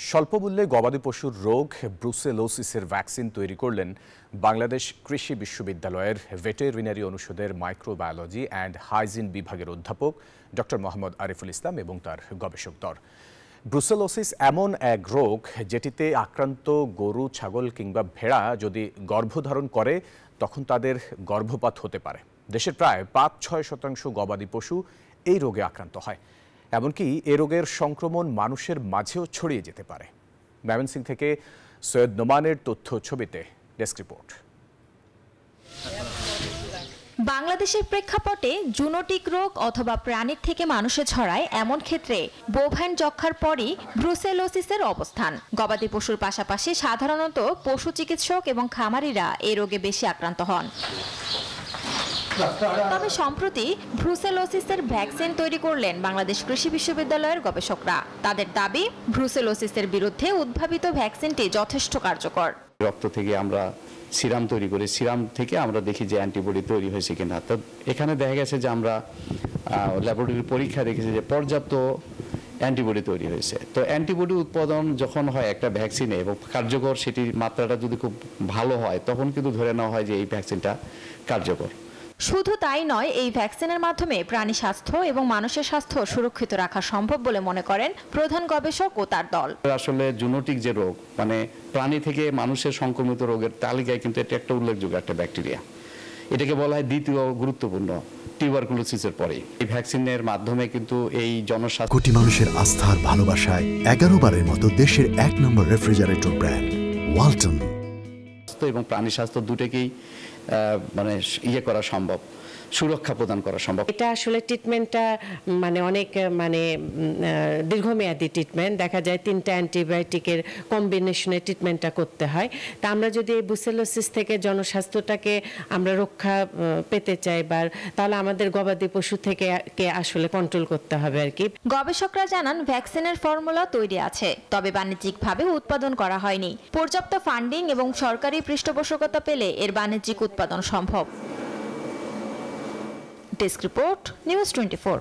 স্বল্পমূল্যে গবাদি পশুর রোগ ব্রুসেলোসিসের ভ্যাকসিন তৈরি করলেন বাংলাদেশ কৃষি বিশ্ববিদ্যালয়ের ভেটেরিনারি অনুষদের মাইক্রোবায়োলজি অ্যান্ড হাইজিন বিভাগের অধ্যাপক ডক্টর মোহাম্মদ আরিফুল ইসলাম এবং তার গবেষক দল। ব্রুসেলোসিস এমন এক রোগ যেটিতে আক্রান্ত গরু, ছাগল কিংবা ভেড়া যদি গর্ভধারণ করে তখন তাদের গর্ভপাত হতে পারে। দেশের প্রায় ৫-৬% গবাদি পশু এই রোগে আক্রান্ত হয়। এমনকি এ রোগের সংক্রমণ মানুষের মাঝেও ছড়িয়ে যেতে পারে। ময়মনসিংহ থেকে সৈয়দ নোমানের তথ্য ছবিতে ডেস্ক রিপোর্ট। বাংলাদেশের প্রেক্ষাপটে জুনোটিক রোগ অথবা প্রাণীর থেকে মানুষে ছড়ায় এমন ক্ষেত্রে বোভাইন যক্ষ্মার পরই ব্রুসেলোসিসের অবস্থান। গবাদি পশুর পাশাপাশি সাধারণত পশু চিকিৎসক এবং খামারিরা এই রোগে বেশি আক্রান্ত হন। তবে সম্প্রতি ব্রুসেলোসিসের ভ্যাকসিন তৈরি করলেন বাংলাদেশ কৃষি বিশ্ববিদ্যালয়ের গবেষকরা। তাদের দাবি, ব্রুসেলোসিসের বিরুদ্ধে উদ্ভাবিত ভ্যাকসিনটি যথেষ্ট কার্যকর। রক্ত থেকে আমরা সিরাম তৈরি করি, সিরাম থেকে আমরা দেখি যে অ্যান্টিবডি তৈরি হয়েছে কিনা। তো এখানে দেখা গেছে যে আমরা ল্যাবরেটরি পরীক্ষা দেখেছি যে পর্যাপ্ত অ্যান্টিবডি তৈরি হয়েছে। তো অ্যান্টিবডি উৎপাদন যখন হয় একটা ভ্যাকসিনে এবং কার্যকর, সেটির মাত্রাটা যদি খুব ভালো হয় তখন কিন্তু ধরে নেওয়া হয় যে এই ভ্যাকসিনটা কার্যকর। শুধু তাই নয়, এই ভ্যাকসিনের মাধ্যমে প্রাণী স্বাস্থ্য এবং মানুষের স্বাস্থ্য সুরক্ষিত রাখা সম্ভব বলে মনে করেন প্রধান গবেষক ও তার দল। আসলে জুনোটিক যে রোগ, মানে প্রাণী থেকে মানুষের সংক্রমিত রোগের তালিকায় কিন্তু এটা একটা উল্লেখযোগ্য একটা ব্যাকটেরিয়া। এটাকে বলা হয় দ্বিতীয় গুরুত্বপূর্ণ টিউবারকুলোসিসের পরে। এই ভ্যাকসিনের মাধ্যমে কিন্তু এই জনস্বাস্থ্য, কোটি মানুষের আস্থার ভালোবাসায় 11 বারের মতো দেশের 1 নম্বর রেফ্রিজারেটর ব্র্যান্ড ওয়ালটন এবং প্রাণী স্বাস্থ্য দুটোকেই মানে করা সম্ভব, সুরক্ষা প্রদান করা সম্ভব। এটা আসলে ট্রিটমেন্টটা অনেক দীর্ঘমেয়াদী ট্রিটমেন্ট। দেখা যায় 3টা অ্যান্টিবায়োটিকের কম্বিনেশনে ট্রিটমেন্টটা করতে হয়। তা আমরা যদি এই ব্রুসেলোসিস থেকে জনস্বাস্থ্যটাকে আমরা রক্ষা পেতে চাই, তাহলে আমাদের গবাদি পশু থেকে আসলে কন্ট্রোল করতে হবে আর কি। গবেষকরা জানান, ভ্যাকসিনের ফর্মুলা তৈরি আছে, তবে বাণিজ্যিকভাবে উৎপাদন করা হয়নি। পর্যাপ্ত ফান্ডিং এবং সরকারি পৃষ্ঠপোষকতা পেলে এর বাণিজ্যিক উৎপাদন সম্ভব। Desk report, news 24।